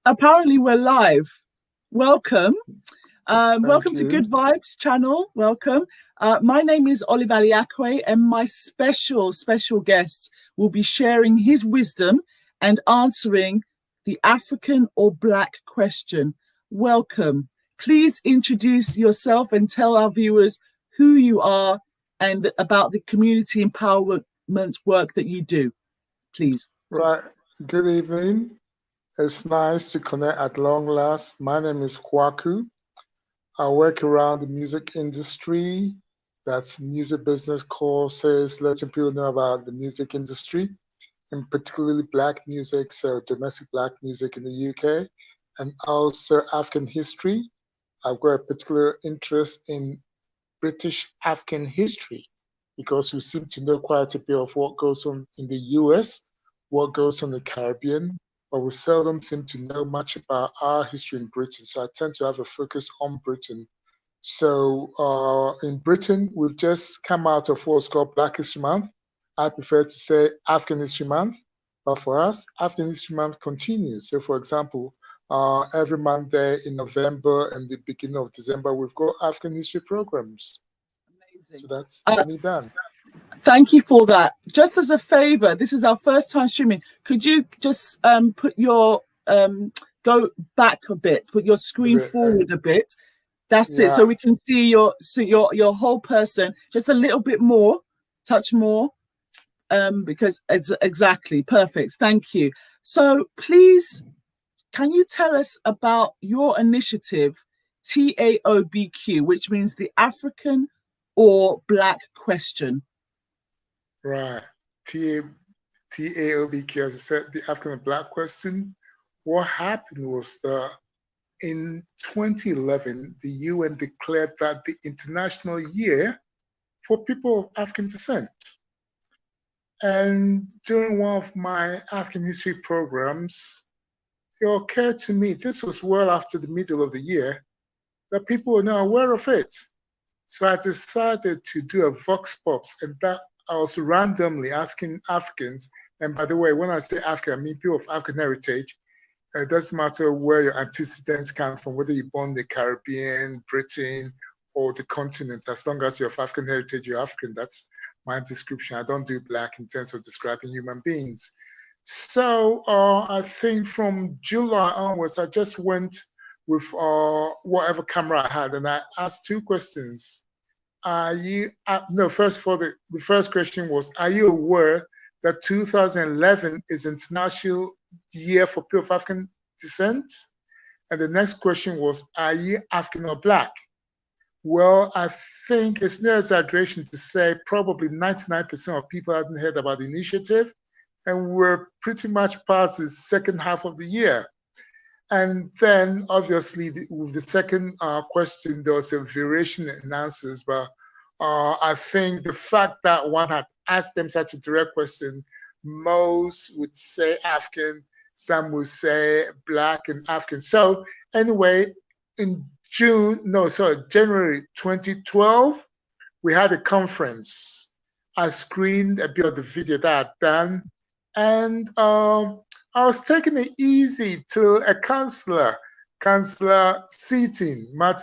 Apparently we're live. Welcome. Welcome to you. Good Vibes channel. Welcome. My name is Aleakwe, and my special guest will be sharing his wisdom and answering the African or Black question. Welcome. Please introduce yourself and tell our viewers who you are and about the community empowerment work that you do. Please. Right. Good evening. It's nice to connect at long last. My name is KWAKU. I work around the music industry. That's music business courses, letting people know about the music industry, and particularly Black music, so domestic Black music in the UK, and also African history. I've got a particular interest in British African history because we seem to know quite a bit of what goes on in the US, what goes on in the Caribbean, but we seldom seem to know much about our history in Britain. So I tend to have a focus on Britain. So in Britain, we've just come out of what's called Black History Month. I prefer to say African History Month, but for us, African History Month continues. So for example, every Monday in November and the beginning of December, we've got African history programs. Amazing. So that's me done. Thank you for that. Just as a favor, this is our first time streaming. Could you just put your go back a bit, put your screen forward a bit? That's it, so we can see your whole person. Just a little bit more, touch more, because it's exactly perfect. Thank you. So please, can you tell us about your initiative, TAOBQ, which means the African or Black question? Right. TAOBQ, as I said, the African and Black question. What happened was that in 2011, the UN declared that the International Year for People of African Descent. And during one of my African history programs, it occurred to me, this was well after the middle of the year, that people were not aware of it. So I decided to do a vox pops, and that I was randomly asking Africans, and by the way, when I say African, I mean people of African heritage. It doesn't matter where your antecedents come from, whether you're born in the Caribbean, Britain, or the continent. As long as you're of African heritage, you're African. That's my description. I don't do Black in terms of describing human beings. So I think from July onwards, I just went with whatever camera I had, and I asked two questions. Are you, no, first of all, the first question was, are you aware that 2011 is International Year for People of African Descent? And the next question was, are you African or Black? Well, I think it's no exaggeration to say probably 99% of people hadn't heard about the initiative, and we're pretty much past the second half of the year. And then obviously with the second question, there was a variation in answers, but I think the fact that one had asked them such a direct question, most would say African, some would say Black and African. So anyway, in January 2012, we had a conference. I screened a bit of the video that I'd done, and I was taking it easy till a Councillor Martin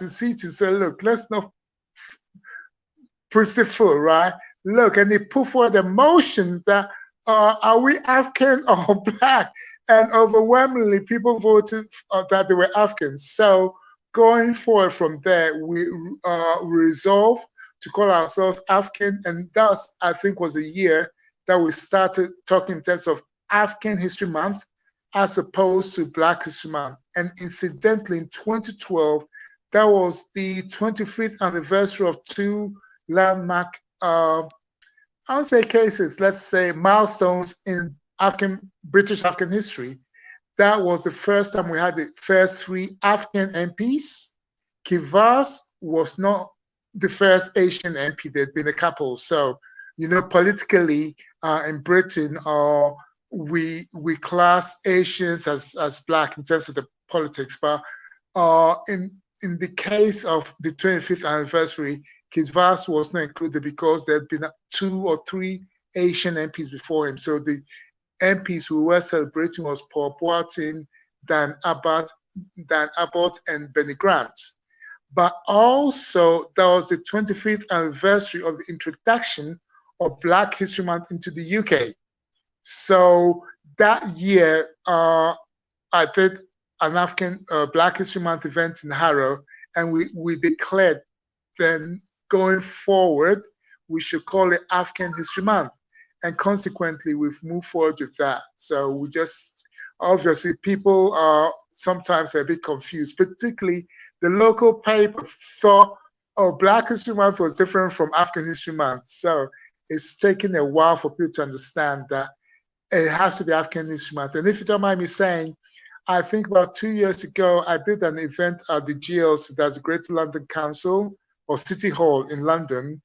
Seaton said, look, let's not push it full, right? Look, and he put forward a motion that are we African or Black? And overwhelmingly, people voted that they were African. So going forward from there, we resolved to call ourselves African, and that, I think, was a year that we started talking in terms of African History Month as opposed to Black History Month. And incidentally, in 2012, that was the 25th anniversary of two landmark, I would say cases, let's say milestones in British African history. That was the first time we had the first 3 African MPs. Kivas was not the first Asian MP, there'd been a couple. So, you know, politically in Britain, we class Asians as Black in terms of the politics, but in the case of the 25th anniversary, Kivas was not included because there had been 2 or 3 Asian MPs before him. So the MPs who were celebrating was Paul Boateng, than Abbott and Benny Grant. But also, that was the 25th anniversary of the introduction of Black History Month into the UK. So that year, I did an African Black History Month event in Harrow, and we declared then going forward, we should call it African History Month. And consequently, we've moved forward with that. So we just, obviously, people are sometimes a bit confused, particularly the local paper thought, oh, Black History Month was different from African History Month. So it's taken a while for people to understand that it has to be African History Month. And if you don't mind me saying, I think about 2 years ago, I did an event at the GLC, that's the Greater London Council, or City Hall in London.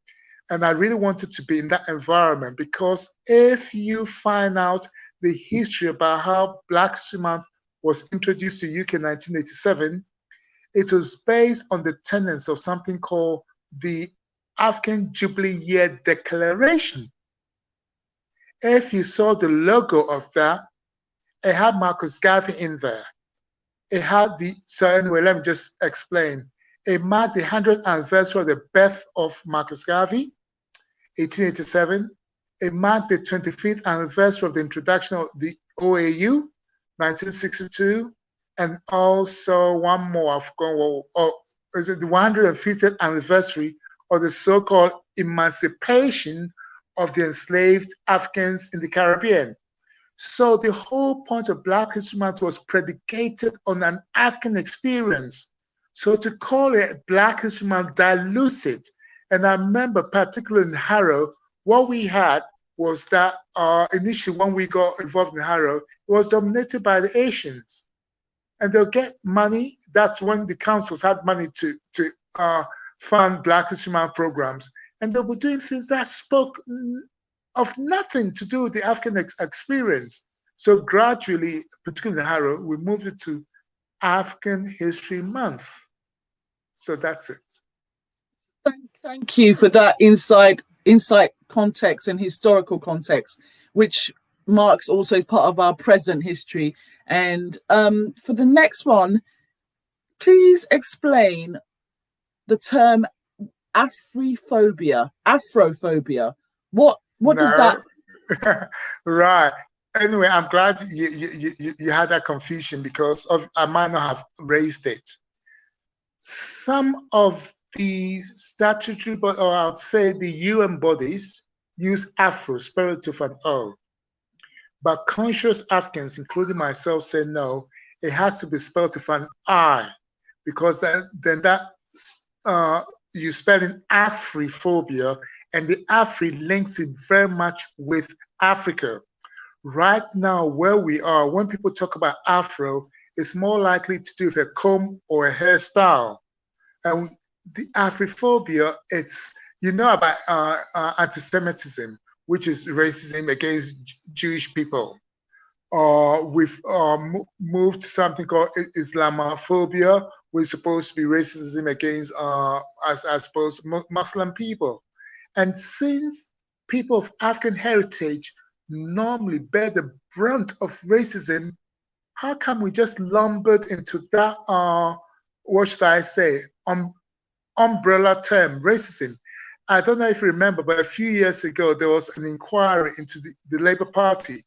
And I really wanted to be in that environment, because if you find out the history about how Black History Month was introduced to UK in 1987, it was based on the tenets of something called the African Jubilee Year Declaration. If you saw the logo of that, it had Marcus Garvey in there. It had so anyway, let me just explain. It marked the 100th anniversary of the birth of Marcus Garvey, 1887. It marked the 25th anniversary of the introduction of the OAU, 1962. And also one more, I've gone, is it the 150th anniversary of the so-called emancipation of the enslaved Africans in the Caribbean. So the whole point of Black History Month was predicated on an African experience. So to call it Black History Month dilutes it. And I remember, particularly in Harrow, what we had was that initially when we got involved in Harrow, it was dominated by the Asians. And they'll get money. That's when the councils had money to fund Black History Month programs. And they were doing things that spoke of nothing to do with the African experience. So gradually, particularly in Harrow, we moved it to African History Month. So that's it. Thank you for that insight, context and historical context, which marks also as part of our present history. And for the next one, please explain the term Afriphobia. What does that? Right. Anyway, I'm glad you had that confusion, because I might not have raised it. Some of the statutory, or I would say the UN bodies, use Afro, spelled with an O. But conscious Africans, including myself, say no, it has to be spelled with an I, because then that you spell in Afriphobia, and the Afri links it very much with Africa. Right now, where we are, when people talk about Afro, it's more likely to do with a comb or a hairstyle. And the Afriphobia, it's, you know about anti-Semitism, which is racism against Jewish people. We've moved to something called Islamophobia, which is supposed to be racism against, I suppose, Muslim people. And since people of African heritage normally bear the brunt of racism, how come we just lumbered into that, what should I say, umbrella term, racism? I don't know if you remember, but a few years ago, there was an inquiry into the Labour Party.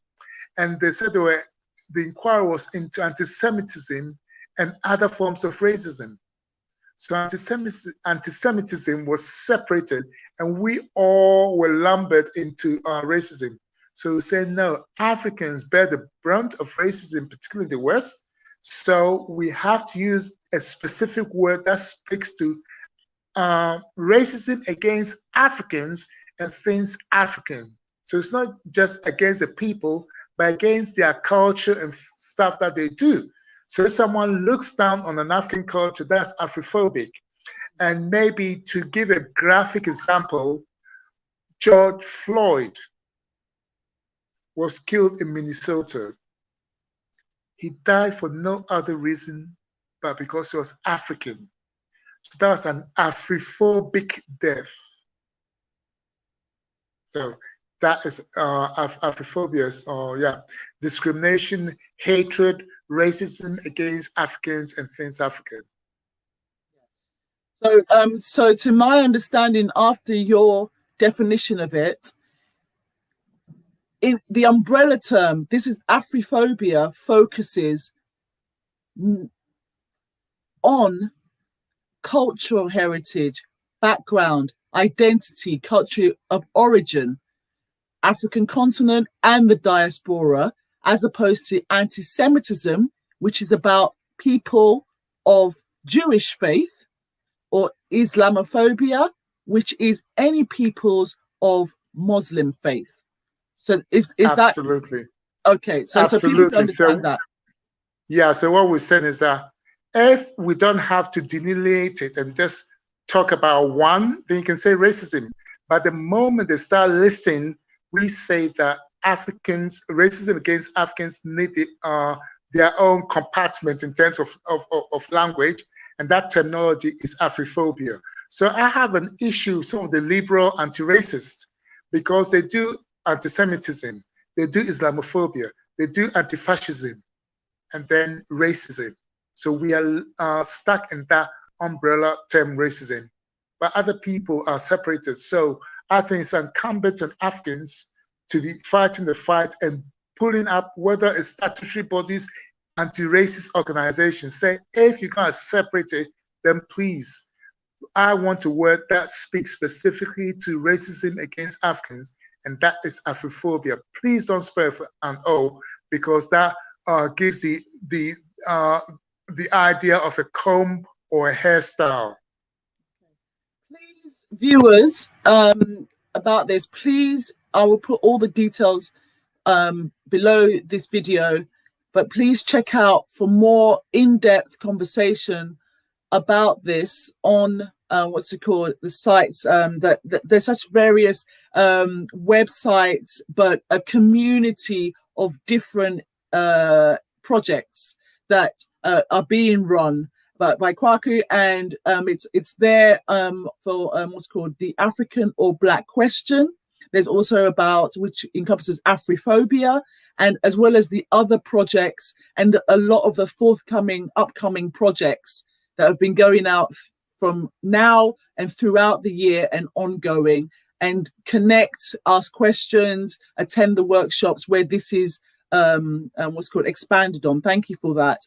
And they said the inquiry was into anti-Semitism and other forms of racism. So anti-Semitism was separated, and we all were lumbered into racism. So we say, no, Africans bear the brunt of racism, particularly in the West. So we have to use a specific word that speaks to racism against Africans and things African. So it's not just against the people, but against their culture and stuff that they do. So if someone looks down on an African culture, that's Afriphobic. And maybe to give a graphic example, George Floyd was killed in Minnesota. He died for no other reason but because he was African. So that was an Afriphobic death. So that is Afriphobia, discrimination, hatred, racism against Africans and things African. So, so to my understanding, after your definition of it, in the umbrella term, this is Afriphobia, focuses on cultural heritage, background, identity, culture of origin, African continent and the diaspora, as opposed to anti-Semitism, which is about people of Jewish faith, or Islamophobia, which is any peoples of Muslim faith. So is absolutely that okay? So absolutely. So people understand that. Yeah. So what we're saying is that if we don't have to delineate it and just talk about one, then you can say racism. But the moment they start listing, we say that Africans, racism against Africans need their own compartment in terms of language, and that terminology is Afriphobia. So I have an issue with some of the liberal anti-racists because they do anti-Semitism, they do Islamophobia, they do anti-fascism, and then racism. So we are stuck in that umbrella term racism, but other people are separated. So I think it's incumbent on Africans to be fighting the fight and pulling up whether it's statutory bodies, anti-racist organizations, say, if you can't separate it, then please, I want a word that speaks specifically to racism against Africans, and that is Afriphobia. Please don't spell for an O, because that gives the idea of a comb or a hairstyle. Please, viewers, about this, please, I will put all the details below this video, but please check out for more in-depth conversation about this on what's it called, the sites that there's such various websites, but a community of different projects that are being run by KWAKU, and it's there for what's called the African or Black question. There's also about, which encompasses Afriphobia, and as well as the other projects and a lot of the upcoming projects that have been going out from now and throughout the year and ongoing, and connect, ask questions, attend the workshops where this is what's called expanded on. Thank you for that.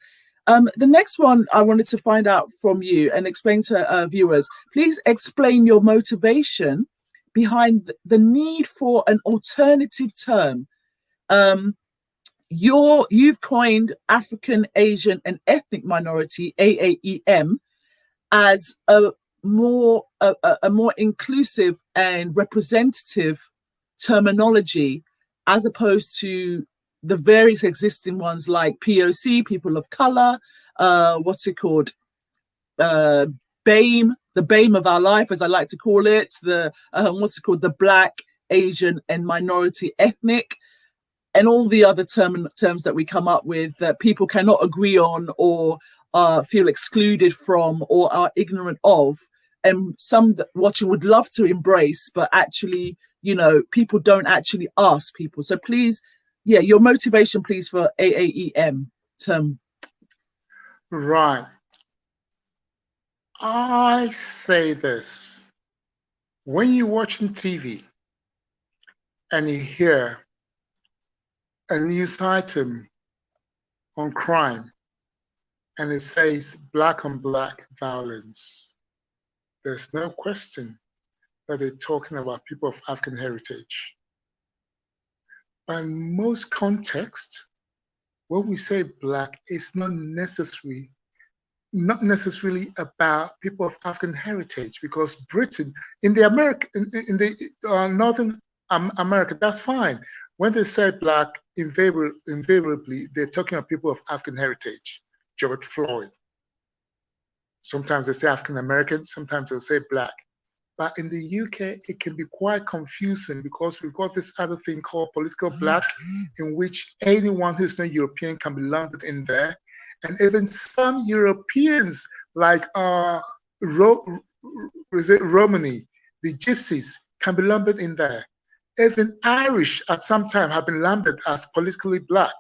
The next one I wanted to find out from you and explain to viewers, please explain your motivation behind the need for an alternative term. You've coined African, Asian and ethnic minority, AAEM, as a more inclusive and representative terminology, as opposed to the various existing ones like POC, people of color, what's it called, BAME, the BAME of our life, as I like to call it, the what's it called, the Black, Asian and minority ethnic, and all the other terms that we come up with that people cannot agree on or feel excluded from or are ignorant of, and some that watching would love to embrace, but actually, you know, people don't actually ask people. So please, yeah, your motivation, please, for AAEM term. Right. I say this: when you're watching TV and you hear a news item on crime and it says black on black violence, there's no question that they're talking about people of African heritage. But in most contexts, when we say black, it's not necessarily about people of African heritage, because Britain, in the Northern America, that's fine. When they say black, invariably, they're talking about people of African heritage. George Floyd. Sometimes they say African American, sometimes they'll say black. But in the UK, it can be quite confusing because we've got this other thing called political black, in which anyone who's not European can be lumped in there. And even some Europeans, like Romani, the Gypsies, can be lumped in there. Even Irish at some time have been lumped as politically black.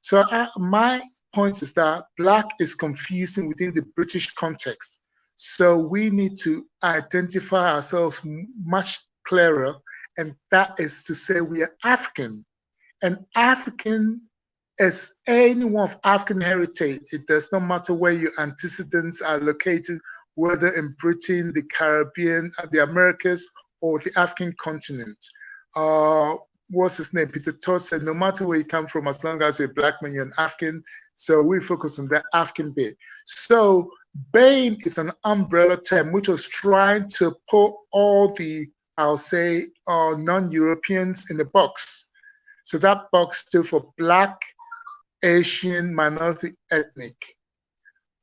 So my point is that Black is confusing within the British context. So we need to identify ourselves much clearer, and that is to say we are African. And African is anyone of African heritage. It does not matter where your antecedents are located, whether in Britain, the Caribbean, the Americas, or the African continent. What's his name? Peter Todd said, no matter where you come from, as long as you're a Black man, you're an African. So we focus on that African bit. So BAME is an umbrella term which was trying to put all the, I'll say, non-Europeans in the box. So that box stood for Black, Asian, minority, ethnic.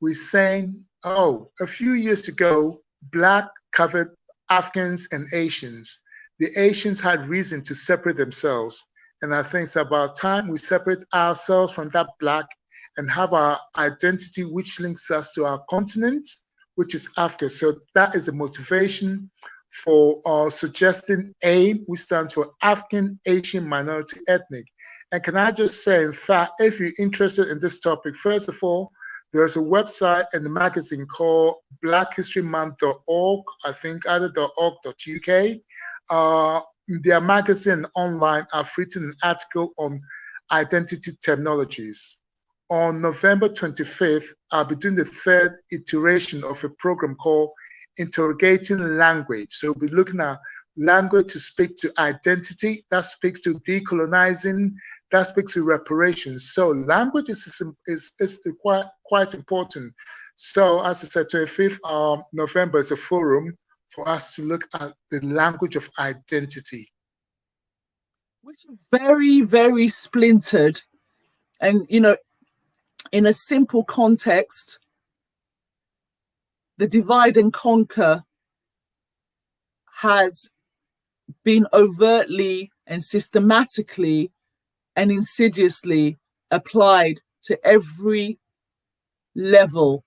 We're saying, oh, a few years ago, Black covered Africans and Asians. The Asians had reason to separate themselves. And I think it's about time we separate ourselves from that Black and have our identity, which links us to our continent, which is Africa. So that is the motivation for suggesting AIM, which stands for African, Asian, Minority, Ethnic. And can I just say, in fact, if you're interested in this topic, first of all, there's a website and a magazine called blackhistorymonth.org, I think either .org.uk. Their magazine online, I've written an article on identity terminologies. On November 25th, I'll be doing the third iteration of a program called Interrogating Language. So we'll be looking at language to speak to identity, that speaks to decolonizing, that speaks to reparations. So language is quite important. So as I said, 25th November is a forum for us to look at the language of identity. Which is very, very splintered. And, you know, in a simple context, the divide and conquer has been overtly and systematically and insidiously applied to every level.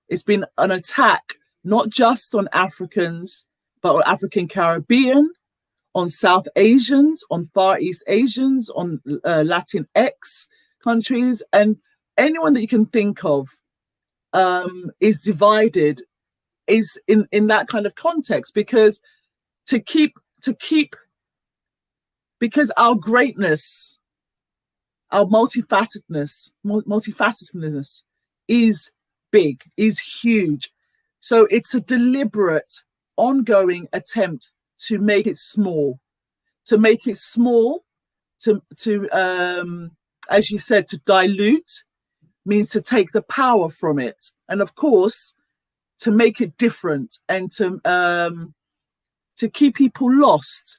It's been an attack, not just on Africans, but on African Caribbean, on South Asians, on Far East Asians, on Latinx countries, and anyone that you can think of is divided, is in that kind of context, because because our greatness, our multifacetedness is big, is huge. So it's a deliberate, ongoing attempt to make it small, as you said, to dilute means to take the power from it, and of course to make it different and to keep people lost.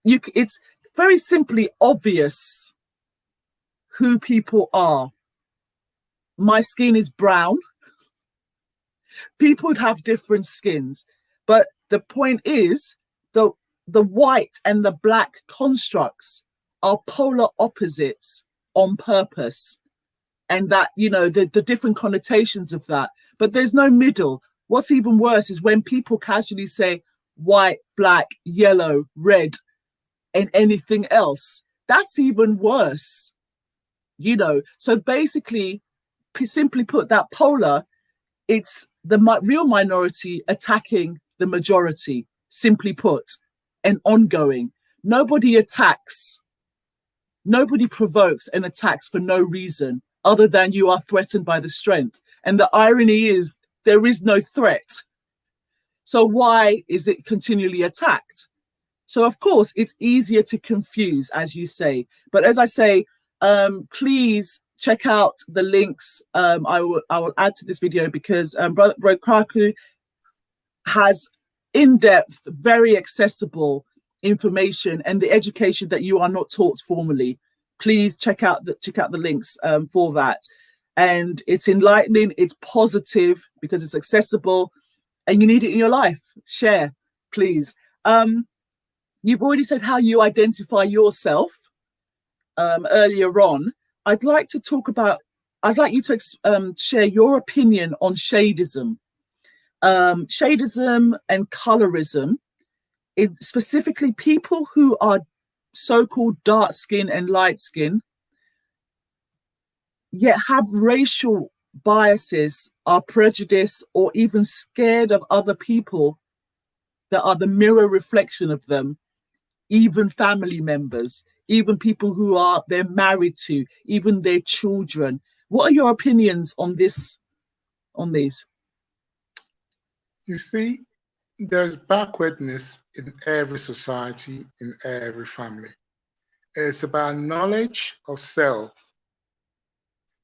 It's very simply obvious who people are. My skin is brown. People have different skins, but the point is the white and the Black constructs are polar opposites on purpose, and that, you know, the different connotations of that, but there's no middle. What's even worse is when people casually say white, Black, yellow, red, and anything else. That's even worse, you know. So basically, simply put, that polar, it's the real minority attacking the majority, simply put, and ongoing. Nobody attacks, nobody provokes and attacks for no reason other than you are threatened by the strength. And the irony is there is no threat. So why is it continually attacked? So of course it's easier to confuse, as you say. But as I say, please check out the links. I will add to this video because Brother KWAKU has in-depth, very accessible information and the education that you are not taught formally. Please check out the links for that. And it's enlightening, it's positive because it's accessible and you need it in your life. Share, please. You've already said how you identify yourself earlier on. I'd like you to share your opinion on Shadism. Shadism and Colorism, specifically people who are so-called dark skin and light skin, yet have racial biases, are prejudiced, or even scared of other people that are the mirror reflection of them, even family members, even people who are they're married to, even their children. What are your opinions on this, on these? You see, there's backwardness in every society, in every family. It's about knowledge of self.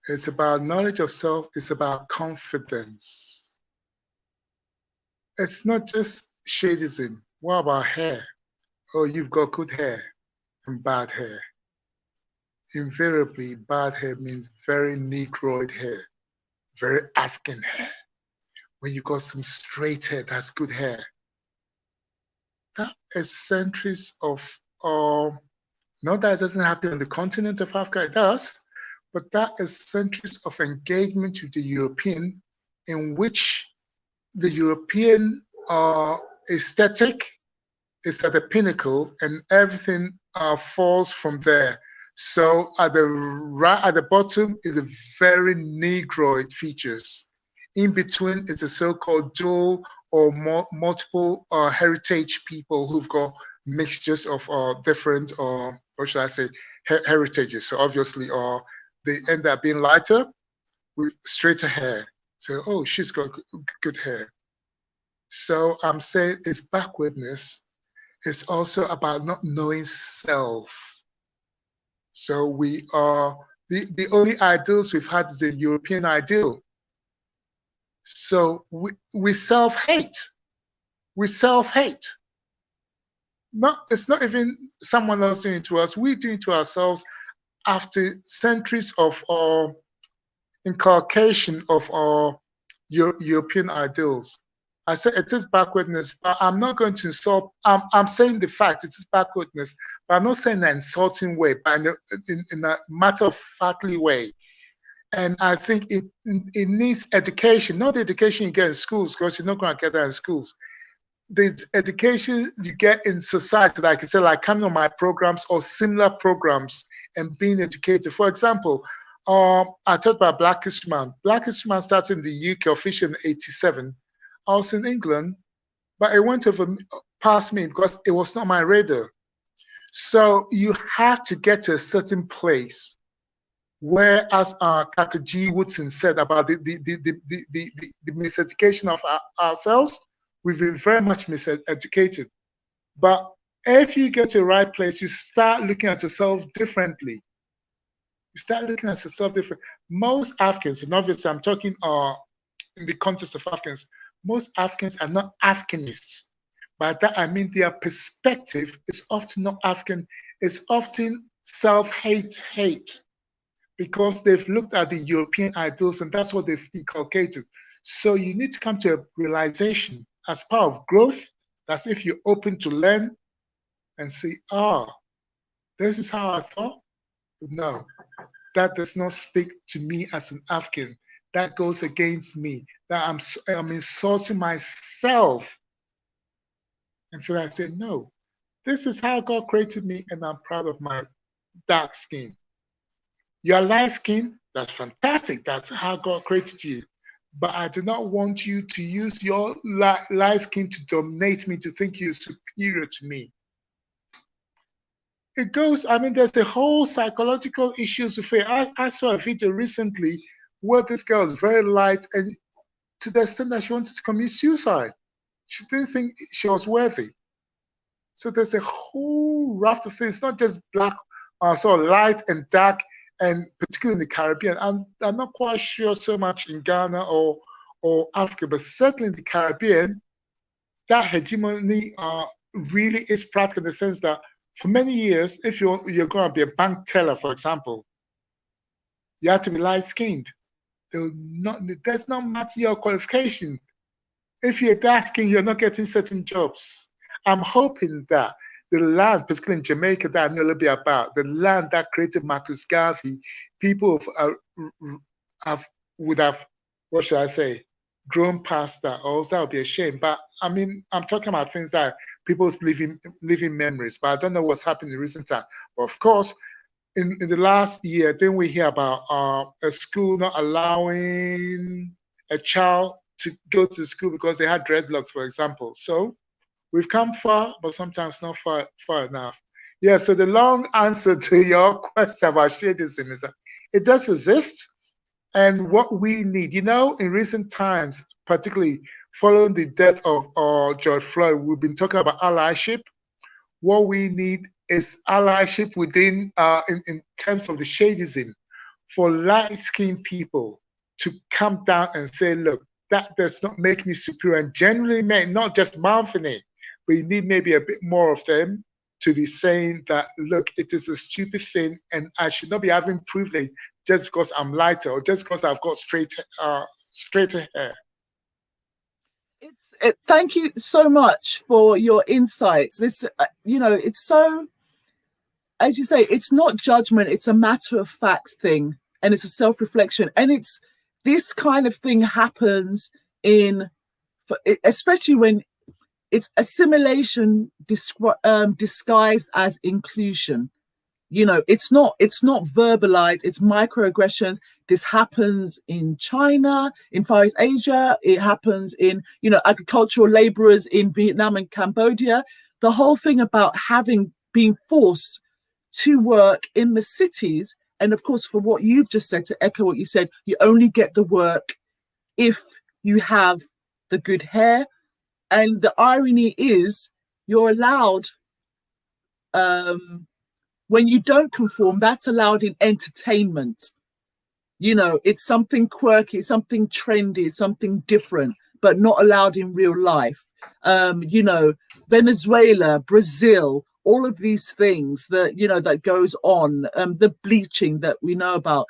It's about knowledge of self. It's about confidence. It's not just shadism. What about hair? Oh, you've got good hair and bad hair. Invariably, bad hair means very Negroid hair, very African hair. When you got some straight hair, that's good hair. That is centuries of, not that it doesn't happen on the continent of Africa, it does, but that is centuries of engagement with the European, in which the European aesthetic is at the pinnacle and everything falls from there. So at the bottom is a very Negroid features. In between is a so-called dual or multiple heritage people who've got mixtures of different, what should I say, heritages. So obviously, they end up being lighter with straighter hair. So, oh, she's got good hair. So I'm saying it's backwardness. It's also about not knowing self. So we are, the only ideals we've had is the European ideal. So we self-hate. We self-hate. It's not even someone else doing it to us. We do it to ourselves after centuries of inculcation of our European ideals. I said it is backwardness, but I'm not going to insult. I'm saying the fact it is backwardness, but I'm not saying in an insulting way, but in a matter-of-factly way. And I think it needs education, not the education you get in schools, because you're not going to get that in schools. The education you get in society, like I said, like coming on my programs or similar programs and being educated. For example, I talked about Black History Month. Black History Month started in the UK officially in '87. I was in England, but it went past me because it was not my radar. So you have to get to a certain place where, as Carter G. Woodson said about the miseducation of ourselves, we've been very much miseducated. But if you get to the right place, you start looking at yourself differently. You start looking at yourself different. Most Africans, and obviously I'm talking in the context of Africans, most Africans are not Africanists. By that I mean their perspective is often not African, it's often self-hate, because they've looked at the European ideals and that's what they've inculcated. So you need to come to a realization as part of growth, that's if you're open to learn and say, this is how I thought. But no, that does not speak to me as an African. That goes against me, that I'm insulting myself. And so I said, no, this is how God created me and I'm proud of my dark skin. You're light skin, that's fantastic. That's how God created you. But I do not want you to use your light skin to dominate me, to think you're superior to me. It goes, I mean, there's a whole psychological issues to face. I saw a video recently where this girl is very light and to the extent that she wanted to commit suicide. She didn't think she was worthy. So there's a whole raft of things, not just black, light and dark, and particularly in the Caribbean. I'm not quite sure so much in Ghana or Africa, but certainly in the Caribbean, that hegemony really is practical in the sense that for many years, if you're going to be a bank teller, for example, you have to be light-skinned. It does not matter your qualification. If you're dark-skinned, you're not getting certain jobs. I'm hoping that the land, particularly in Jamaica, that I know a little bit about, the land that created Marcus Garvey, people would have, what should I say, grown past that, or else that would be a shame. But I mean, I'm talking about things that people's living memories, but I don't know what's happened in recent time. But of course, in the last year, then we hear about a school not allowing a child to go to school because they had dreadlocks, for example. So we've come far, but sometimes not far enough. Yeah, so the long answer to your question about shadism is that it does exist. And what we need, you know, in recent times, particularly following the death of George Floyd, we've been talking about allyship. What we need is allyship within, in terms of the shadism, for light-skinned people to come down and say, look, that does not make me superior. And generally, not just Manfini, but you need maybe a bit more of them to be saying that, look, it is a stupid thing, and I should not be having privilege just because I'm lighter or just because I've got straighter hair. Thank you so much for your insights. This, you know, it's so, as you say, it's not judgment, it's a matter of fact thing, and it's a self-reflection. And it's this kind of thing happens especially when it's assimilation disguised as inclusion. You know, it's not verbalized, it's microaggressions. This happens in China, in Far East Asia, it happens in, you know, agricultural laborers in Vietnam and Cambodia. The whole thing about being forced to work in the cities, and of course, for what you've just said, to echo what you said, you only get the work if you have the good hair. And the irony is, you're allowed, when you don't conform, that's allowed in entertainment. You know, it's something quirky, it's something trendy, it's something different, but not allowed in real life. You know, Venezuela, Brazil, all of these things that, you know, that goes on, the bleaching that we know about.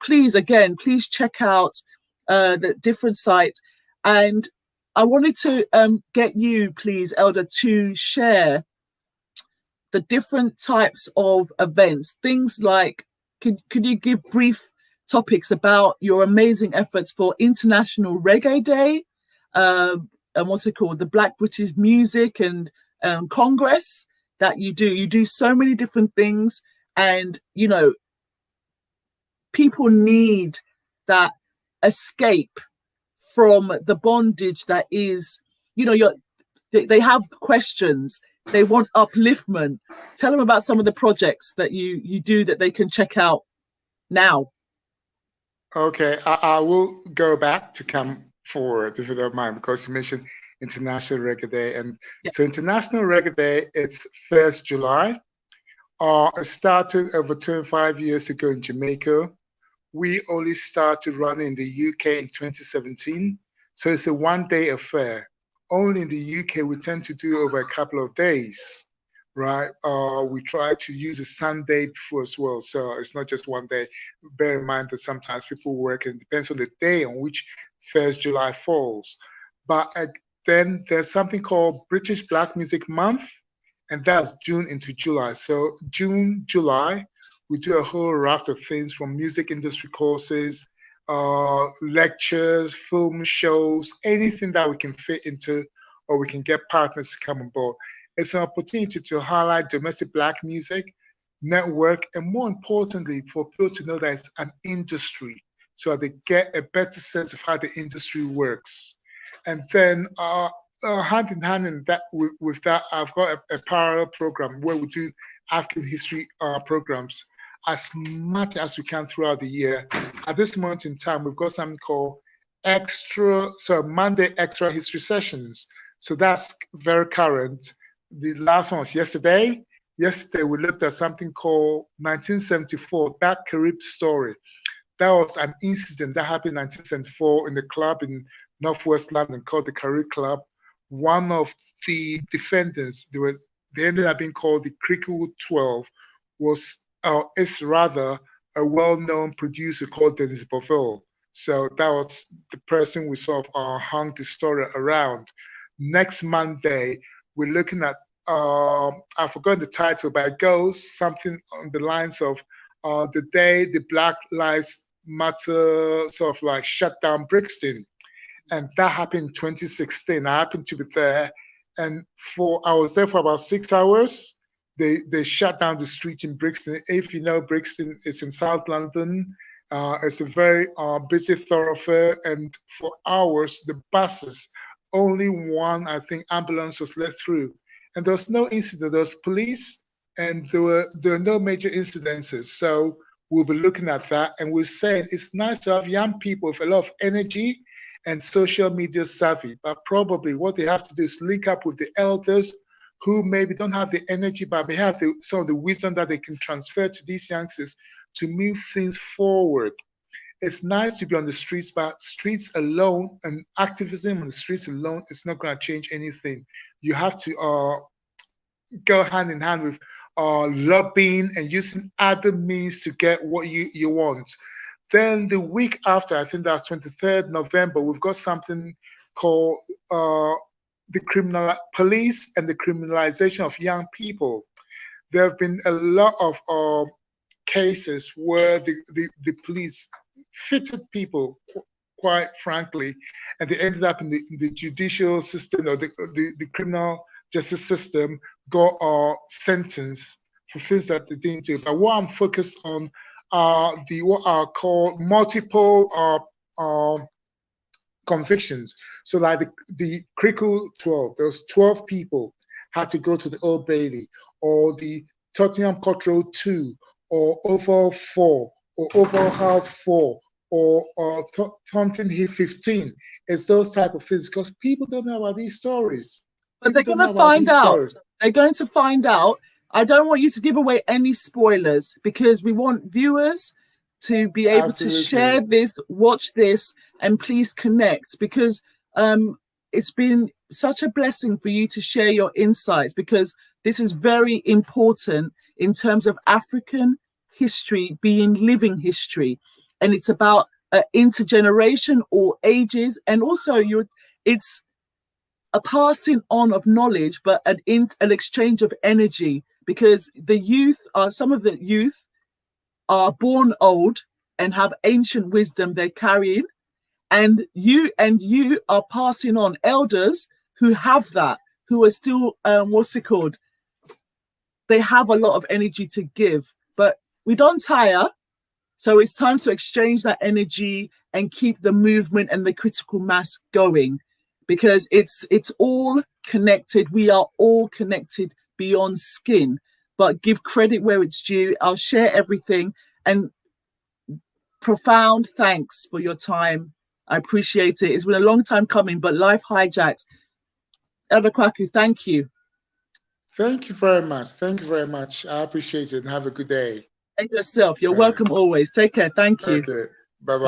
Please check out the different sites. And I wanted to get you, please, Elder, to share the different types of events, things like, could you give brief topics about your amazing efforts for International Reggae Day, and what's it called, the Black British Music and Congress that you do. You do so many different things, and, you know, people need that escape from the bondage that is, you know, they have questions. They want upliftment. Tell them about some of the projects that you do that they can check out now. Okay, I will go back to come forward, if you don't mind, because you mentioned International Reggae Day. And so International Reggae Day, it's 1st July. It started over 25 years ago in Jamaica. We only started running in the UK in 2017. So it's a one-day affair. Only in the UK, we tend to do over a couple of days, right? We try to use a Sunday before as well. So it's not just one day. Bear in mind that sometimes people work, and it depends on the day on which 1st July falls. But then there's something called British Black Music Month, and that's June into July. So June, July, we do a whole raft of things, from music industry courses, lectures, film shows, anything that we can fit into, or we can get partners to come on board. It's an opportunity to highlight domestic Black music, network, and more importantly, for people to know that it's an industry, so they get a better sense of how the industry works. And then hand in hand in that, with that, I've got a parallel program where we do African history programs as much as we can throughout the year. At this moment in time, we've got something called Monday Extra History Sessions. So that's very current. The last one was yesterday. Yesterday, we looked at something called 1974, that Carib story. That was an incident that happened in 1974 in the club in Northwest London called the Carib Club. One of the defendants, they ended up being called the Cricklewood 12, is rather a well-known producer called Dennis Bovell. So that was the person we sort of hung the story around. Next Monday, we're looking at, I've forgotten the title, but it goes something on the lines of the day the Black Lives Matter sort of like shut down Brixton. And that happened in 2016. I happened to be there. And I was there for about 6 hours. they shut down the street in Brixton. If you know Brixton, it's in South London. It's a very busy thoroughfare, and for hours, the buses, only one, I think, ambulance was let through. And there was no incident. There was police, and there were no major incidences. So we'll be looking at that, and we're saying it's nice to have young people with a lot of energy and social media savvy, but probably what they have to do is link up with the elders who maybe don't have the energy, but may have some of the wisdom that they can transfer to these youngsters to move things forward. It's nice to be on the streets, but streets alone and activism on the streets alone is not going to change anything. You have to go hand in hand with lobbying and using other means to get what you want. Then the week after, I think that's 23rd November, we've got something called the police and the criminalization of young people. There have been a lot of cases where the police fitted people, quite frankly, and they ended up in the judicial system or the criminal justice system, got sentenced for things that they didn't do. But what I'm focused on are what are called multiple convictions. So like the Crickle 12, there was 12 people had to go to the Old Bailey, or the Tottenham Court Road 2, or Oval 4, or Oval House 4, or Thornton Hill 15. It's those type of things, because people don't know about these stories. But they're going to find out. They're going to find out. I don't want you to give away any spoilers, because we want viewers to be able to share this, watch this, and please connect, because it's been such a blessing for you to share your insights, because this is very important in terms of African history being living history. And it's about intergeneration, all ages, and also it's a passing on of knowledge, but an exchange of energy, because some of the youth are born old and have ancient wisdom they're carrying, and you are passing on, elders who have that, who are still they have a lot of energy to give, but we don't tire. So it's time to exchange that energy and keep the movement and the critical mass going, because it's all connected. We are all connected beyond skin, but give credit where it's due. I'll share everything, and profound thanks for your time. I appreciate it. It's been a long time coming, but life hijacked. Elder KWAKU, thank you. Thank you very much. Thank you very much. I appreciate it, and have a good day. And yourself. You're welcome always. Take care. Thank you. Okay. Bye-bye.